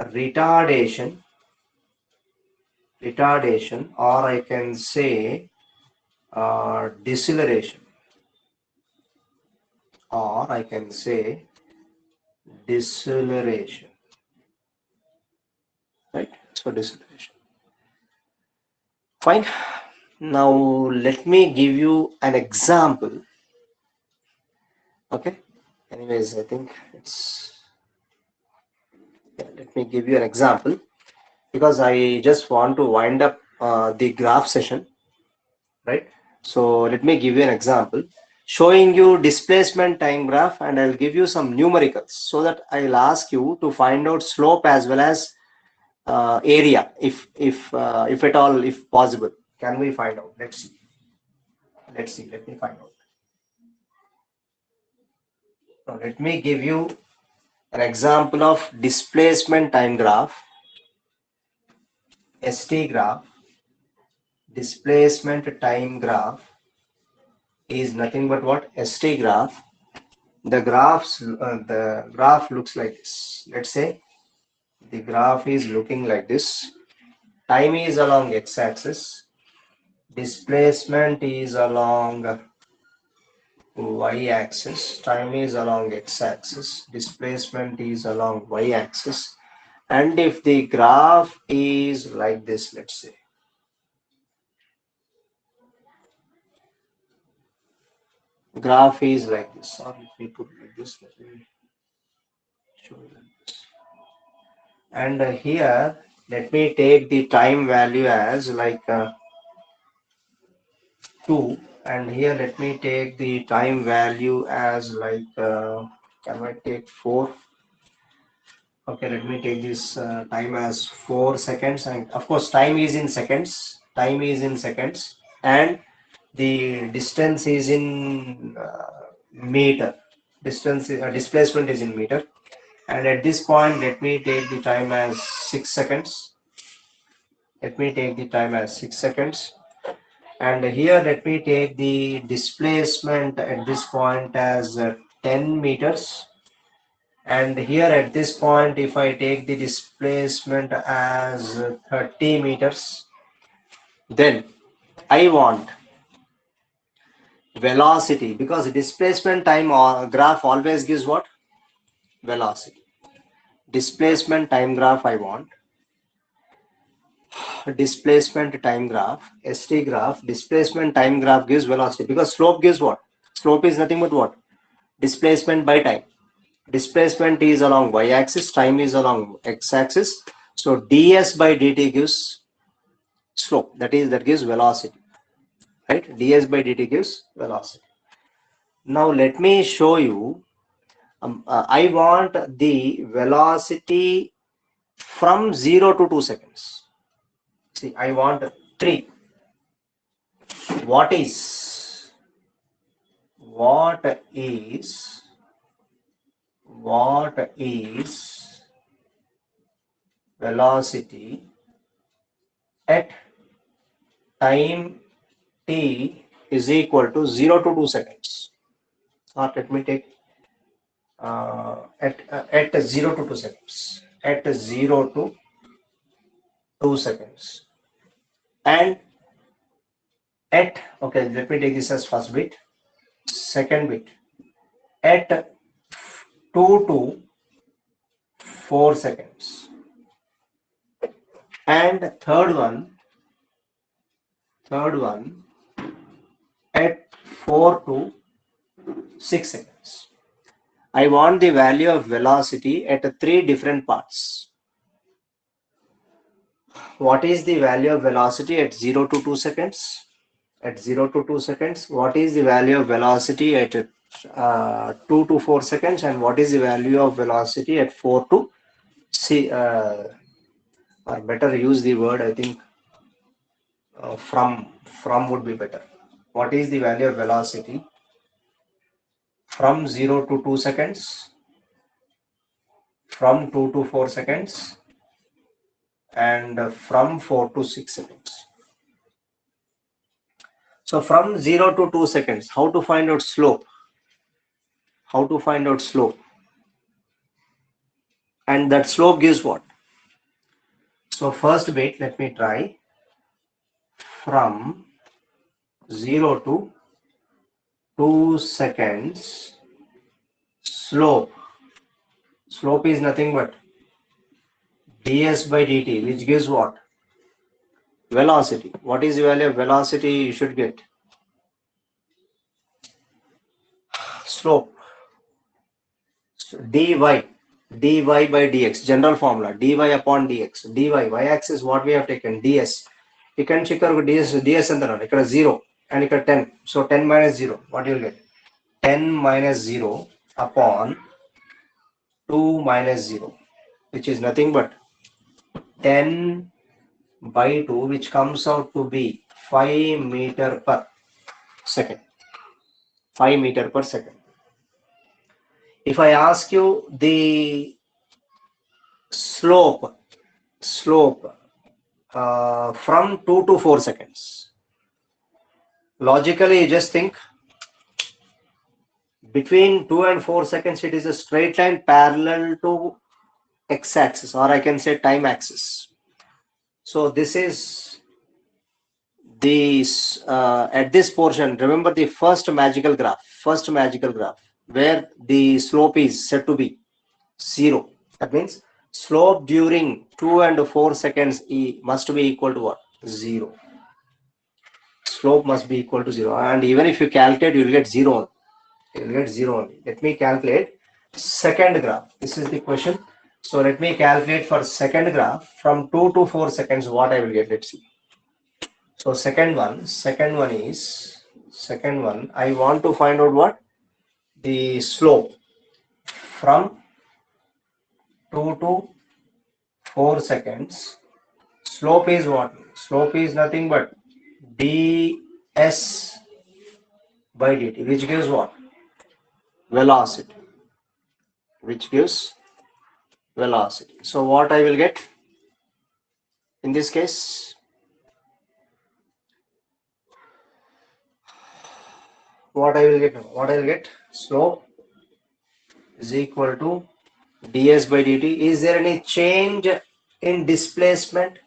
retardation, or I can say deceleration, or I can say deceleration. Right? So deceleration. Fine. Now let me give you an example. Okay. Anyways, I think it's, yeah, let me give you an example, because I just want to wind up the graph session, right? So let me give you an example showing you displacement time graph, and I'll give you some numericals so that I'll ask you to find out slope as well as area, if at all, if possible. Can we find out? Let's see. Let me find out. Now, let me give you an example of displacement time graph, ST graph. Displacement time graph is nothing but what? ST graph. The graph looks like this. Let's say the graph is looking like this. Time is along x-axis. Displacement is along y-axis. Time is along x-axis. Displacement is along y-axis. And if the graph is like this, let's say, graph is like this, or let me put like this, let me show you like this. And here, let me take the time value as like 2, and here let me take the time value as like can I take 4? Okay, let me take this time as 4 seconds, and of course time is in seconds. Time is in seconds, and the distance is in meter. Displacement is in meter, and at this point let me take the time as 6 seconds. Let me take the time as 6 seconds, and here let me take the displacement at this point as 10 meters, and here at this point if I take the displacement as 30 meters, then I want velocity, because displacement time or graph always gives what? Velocity. Displacement time graph I want. Displacement time graph, ST graph. Displacement time graph gives velocity, because slope gives what? Slope is nothing but what? Displacement by time. Displacement is along y-axis, time is along x-axis. So ds by dt gives slope, that gives velocity, right? ds by dt gives velocity. Now let me show you. I want the velocity from 0 to 2 seconds. See, I want 3. What is velocity at time t is equal to 0 to 2 seconds? Or let me take at 0 to 2 seconds. At 0 to 2 seconds. And at, okay, let me take this as first bit. Second bit, at 2 to 4 seconds. And third one at 4 to 6 seconds. I want the value of velocity at 3 different parts. What is the value of velocity at 0 to 2 seconds? At 0 to 2 seconds. What is the value of velocity at 2 to 4 seconds? And what is the value of velocity at 4 to 6? Or better use the word, I think from would be better. What is the value of velocity from 0 to 2 seconds, from 2 to 4 seconds, and from 4 to 6 seconds? So from 0 to 2 seconds, how to find out slope? How to find out slope? And that slope gives what? So first bit, let me try. From 0 to 2 seconds, slope is nothing but ds by dt, which gives what? Velocity. What is the value of velocity you should get? Slope. So dy by dx, general formula, dy upon dx. dy, y-axis what we have taken? ds. ఇక్కడ నుంచి ఇక్కడ ds ఎంత అన్నాడు? ఇక్కడ 0 and ఇక్కడ 10. So 10 minus 0, what you will get? 10 minus 0 upon 2 minus 0, which is nothing but 10 by 2, which comes out to be 5 meter per second. 5 meter per second. If I ask you the slope from 2 to 4 seconds, logically you just think between 2 and 4 seconds it is a straight line parallel to x-axis, or I can say time axis. So this is this at this portion. Remember the first magical graph where the slope is said to be 0. That means slope during 2 and 4 seconds must be equal to what? 0. Slope must be equal to 0, and even if you calculate, you will get 0. You will get 0 only. Let me calculate second graph. This is the question. So let me calculate for second graph from 2 to 4 seconds what I will get. Let's see. So second one I want to find out what? The slope from 2 to 4 seconds. Slope is what? Slope is nothing but ds by dt, which gives what? Velocity. Which gives velocity. So what I will get in this case? What I will get? Slope is equal to ds by dt. Is there any change in displacement?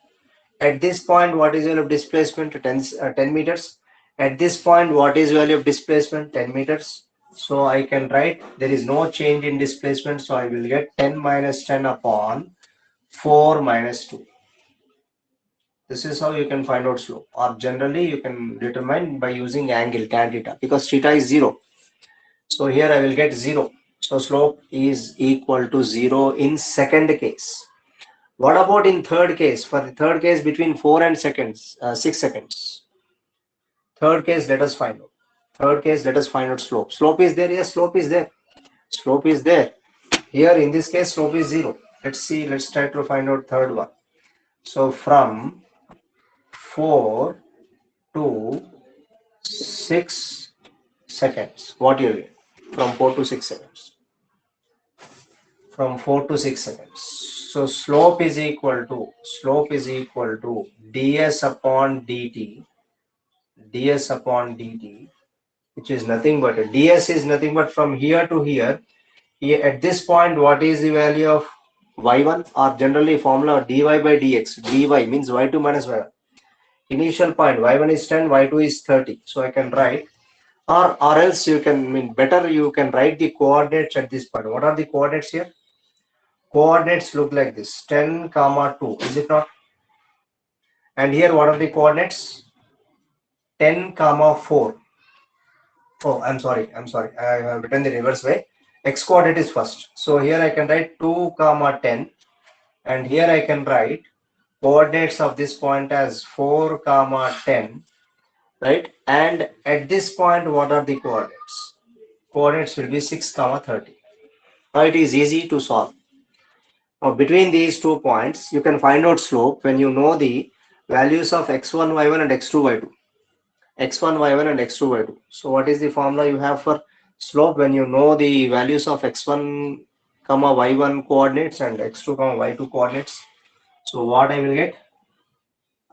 At this point, what is value of displacement? 10 meters. At this point, what is value of displacement? 10 meters. So I can write there is no change in displacement. So I will get 10 minus 10 upon 4 minus 2. This is how you can find out slope, or generally you can determine by using angle tan theta, because theta is 0. So here I will get 0. So slope is equal to 0 in second case. What about in third case? For the third case, between 4 and 6 seconds. Third case, let us find out. Slope. Slope is there. Yes, slope is there. Slope is there. Here in this case, slope is 0. Let's see. Let's try to find out third one. So from 4 to 6 seconds. What you get? From 4 to 6 seconds. From 4 to 6 seconds. So slope is equal to ds upon dt, which is nothing but ds is nothing but from here to here. Here at this point, what is the value of y1, or generally formula dy by dx? Dy means y2 minus y1. Initial point y1 is 10, y2 is 30. So I can write, or else you can better you can write the coordinates at this point. What are the coordinates here? Coordinates look like this: 10, 2. Is it not? And here, what are the coordinates? 10, 4. Oh, I'm sorry. I have written the reverse way. X coordinate is first. So here I can write 2, 10. And here I can write coordinates of this point as 4, 10. Right? And at this point, what are the coordinates? Coordinates will be 6, 30. Now it is easy to solve. Now between these 2 points, you can find out slope when you know the values of x1, y1 and x2, y2. x1, y1 and x2, y2. So what is the formula you have for slope when you know the values of x1, y1 coordinates and x2, y2 coordinates? So what I will get?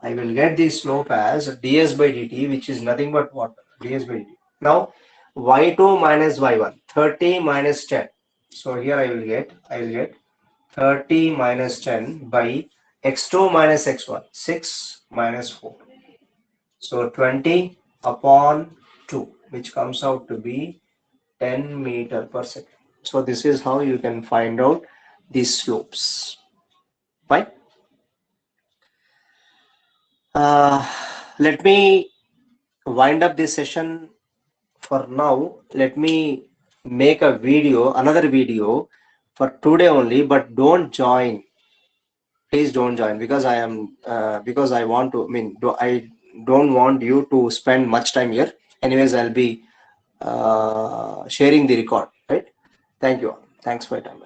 I will get the slope as ds by dt, which is nothing but what? ds by dt. Now y2 minus y1, 30 minus 10. So here I will get 30 minus 10 by x2 minus x1, 6 minus 4. So 20 upon 2, which comes out to be 10 meter per second. So this is how you can find out these slopes. Fine. Let me wind up this session for now. Let me make another video for today only, but don't join. Please don't join, because I don't want you to spend much time here. Anyways, I'll be sharing the record, right? Thank you all. Thanks for your time.